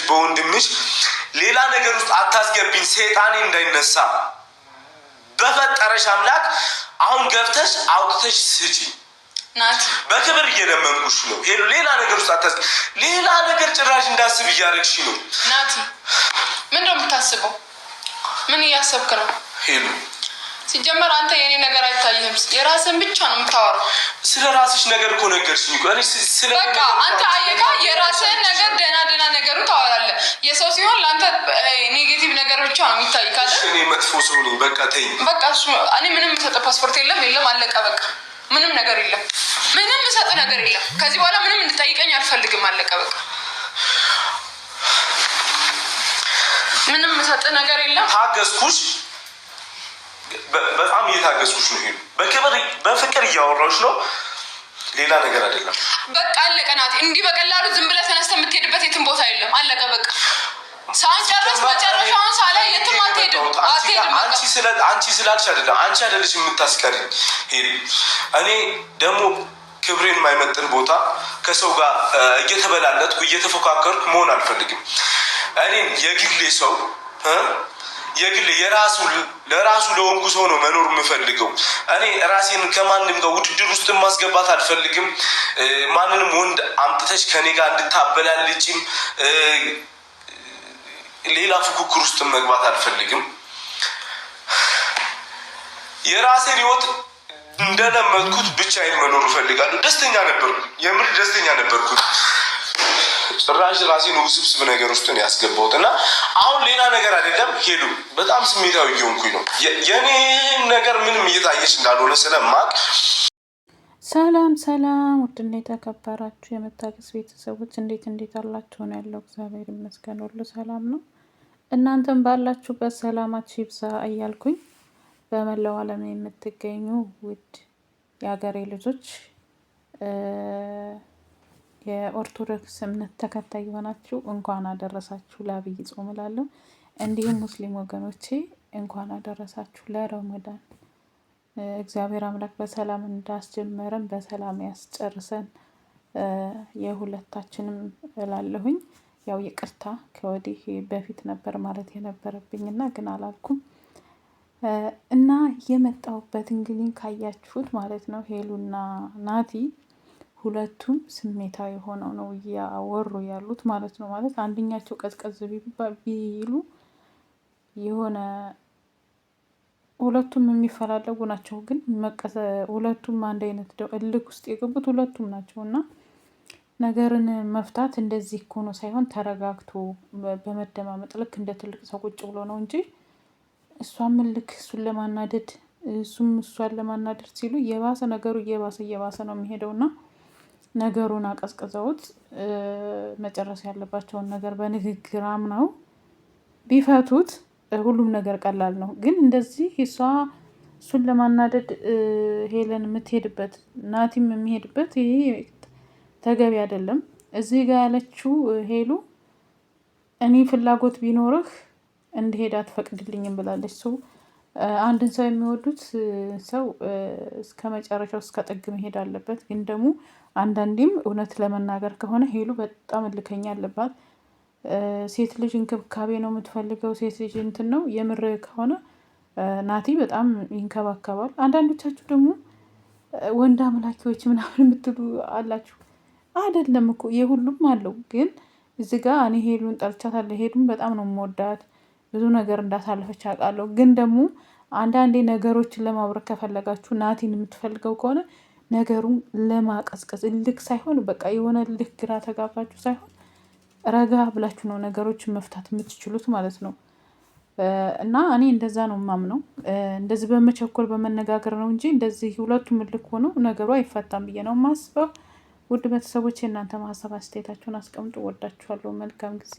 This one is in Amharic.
በወንድምሽ ሌላ ነገር ውስጥ አታስገቢኝ፣ ሰይጣኔ እንዳይነሳ በፈጠረሽ አምላክ። አሁን ገብተሽ አውጥተሽ ስጪ ናቲ። በክብር እየለመንኩሽ ነው ሄሉ። ሌላ ነገር ውስጥ አታስገቢ። ሌላ ነገር ጭራሽ እንዳስብ እያደረግሽ ነው ናቲ። ምን ነው የምታስበው? ምን እያሰብክ ነው ሄሉ? ሲጀመር አንተ የኔ ነገር አይታየህም። የራስህን ብቻ ነው የምታወራው። ስለ ራስሽ ነገር እኮ ነገርሽኝ እኮ እኔ ስለ በቃ አንተ አየካ የራስህን ነገር ደህና ነገሩ ታወራለህ። የሰው ሲሆን ለአንተ ኔጌቲቭ ነገር ብቻ ነው የሚታይ ካለ እኔ መጥፎ ሰው ነኝ። በቃ ተይኝ። በቃ እሱ እኔ ምንም የምሰጠው ፓስፖርት የለም አለቀ። በቃ ምንም ነገር የለም። ምንም የምሰጠው ነገር የለም። ከዚህ በኋላ ምንም እንድጠይቀኝ አልፈልግም። አለቀ በቃ። ምንም የምሰጠው ነገር የለም። ታገስኩሽ፣ በጣም እየታገስኩሽ ነው ሄሉ። በክብር በፍቅር እያወራሁሽ ነው፣ ሌላ ነገር አይደለም። በቃ አለቀ ናቲ። እንዲህ በቀላሉ ዝም ብለህ ተነስተህ የምትሄድበት የትም ቦታ የለም። አለቀ በቃ። ሳንጨርስ መጨረሻውን ሳላይ የትም አትሄድም። አንቺ ስላልሽ አይደለም፣ አንቺ አይደለሽ የምታስቀሪኝ ሄሉ። እኔ ደግሞ ክብሬን የማይመጥን ቦታ ከሰው ጋር እየተበላለጥኩ እየተፎካከርኩ መሆን አልፈልግም። እኔ የግሌ ሰው የግሌ ለራሱ ለወንኩ ሰው ነው መኖር የምፈልገው። እኔ ራሴን ከማንም ጋር ውድድር ውስጥ ማስገባት አልፈልግም። ማንንም ወንድ አምጥተሽ ከኔ ጋር እንድታበላልጭም ሌላ ፉክክር ውስጥ መግባት አልፈልግም። የራሴን ህይወት እንደለመድኩት ብቻዬን መኖር እፈልጋለሁ። ደስተኛ ነበርኩ፣ የምር ደስተኛ ነበርኩት። ጭራሽ ራሴን ውስብስብ ነገር ውስጥ ነው ያስገባሁት እና አሁን ሌላ ነገር አይደለም ሄሉ። በጣም ስሜታዊ እየሆንኩኝ ነው። የኔ ነገር ምንም እየታየች እንዳልሆነ ስለማቅ። ሰላም ውድና የተከበራችሁ የመታገስ ቤተሰቦች እንዴት አላችሁ? ነው ያለው። እግዚአብሔር ይመስገን ሁሉ ሰላም ነው። እናንተም ባላችሁበት ሰላማችሁ ይብዛ እያልኩኝ በመላው ዓለም የምትገኙ ውድ የሀገሬ ልጆች የኦርቶዶክስ እምነት ተከታይ የሆናችሁ እንኳን አደረሳችሁ ለአብይ ጾም እላለሁ። እንዲሁም ሙስሊም ወገኖቼ እንኳን አደረሳችሁ ለረመዳን። እግዚአብሔር አምላክ በሰላም እንዳስጀመረን በሰላም ያስጨርሰን የሁለታችንም እላለሁኝ። ያው ይቅርታ ከወዲህ በፊት ነበር ማለት የነበረብኝና ግን አላልኩም እና የመጣሁበት እንግዲህ ካያችሁት ማለት ነው ሄሉና ናቲ ሁለቱም ስሜታዊ ሆነው ነው እያወሩ ያሉት ማለት ነው። ማለት አንደኛቸው ቀዝቀዝ ቢሉ የሆነ ሁለቱም የሚፈላለጉ ናቸው፣ ግን ሁለቱም አንድ አይነት እልክ ውስጥ የገቡት ሁለቱም ናቸው እና ነገርን መፍታት እንደዚህ እኮ ነው ሳይሆን ተረጋግቶ በመደማመጥ ልክ እንደ ትልቅ ሰው ቁጭ ብሎ ነው እንጂ እሷም ልክ እሱን ለማናደድ እሱም እሷን ለማናደድ ሲሉ የባሰ ነገሩ እየባሰ ነው የሚሄደውና ነገሩን አቀዝቅዘውት መጨረስ ያለባቸውን ነገር በንግግር አምነው ቢፈቱት ሁሉም ነገር ቀላል ነው። ግን እንደዚህ እሱን ለማናደድ ሄለን የምትሄድበት ናቲም የሚሄድበት ይሄ ተገቢ አይደለም። እዚህ ጋር ያለችው ሄሉ እኔ ፍላጎት ቢኖርህ እንድሄድ አትፈቅድልኝም ብላለች። አንድን ሰው የሚወዱት ሰው እስከ መጨረሻው እስከ ጥግ መሄድ አለበት። ግን ደግሞ አንዳንዴም እውነት ለመናገር ከሆነ ሄሉ በጣም እልከኛ አለባት። ሴት ልጅ እንክብካቤ ነው የምትፈልገው። ሴት ልጅ እንትን ነው የምር ከሆነ ናቲ በጣም ይንከባከባል። አንዳንዶቻችሁ ደግሞ ወንድ አምላኪዎች ምናምን የምትሉ አላችሁ። አይደለም እኮ የሁሉም አለው። ግን እዚህ ጋር እኔ ሄሉን ጠልቻታለሁ። ሄሉን በጣም ነው የምወዳት፣ ብዙ ነገር እንዳሳለፈች አውቃለሁ። ግን ደግሞ አንዳንዴ ነገሮችን ለማብረክ ከፈለጋችሁ ናቲን የምትፈልገው ከሆነ ነገሩን ለማቀዝቀዝ እልክ ሳይሆን በቃ የሆነ ልክ ግራ ተጋባችሁ ሳይሆን ረጋ ብላችሁ ነው ነገሮችን መፍታት የምትችሉት ማለት ነው። እና እኔ እንደዛ ነው የማምነው። እንደዚህ በመቸኮል በመነጋገር ነው እንጂ እንደዚህ ሁለቱም እልክ ሆነው ነገሩ አይፈታም ብዬ ነው የማስበው። ውድ ቤተሰቦች እናንተ ሀሳብ አስተያየታችሁን አስቀምጡ። ወዳችኋለሁ። መልካም ጊዜ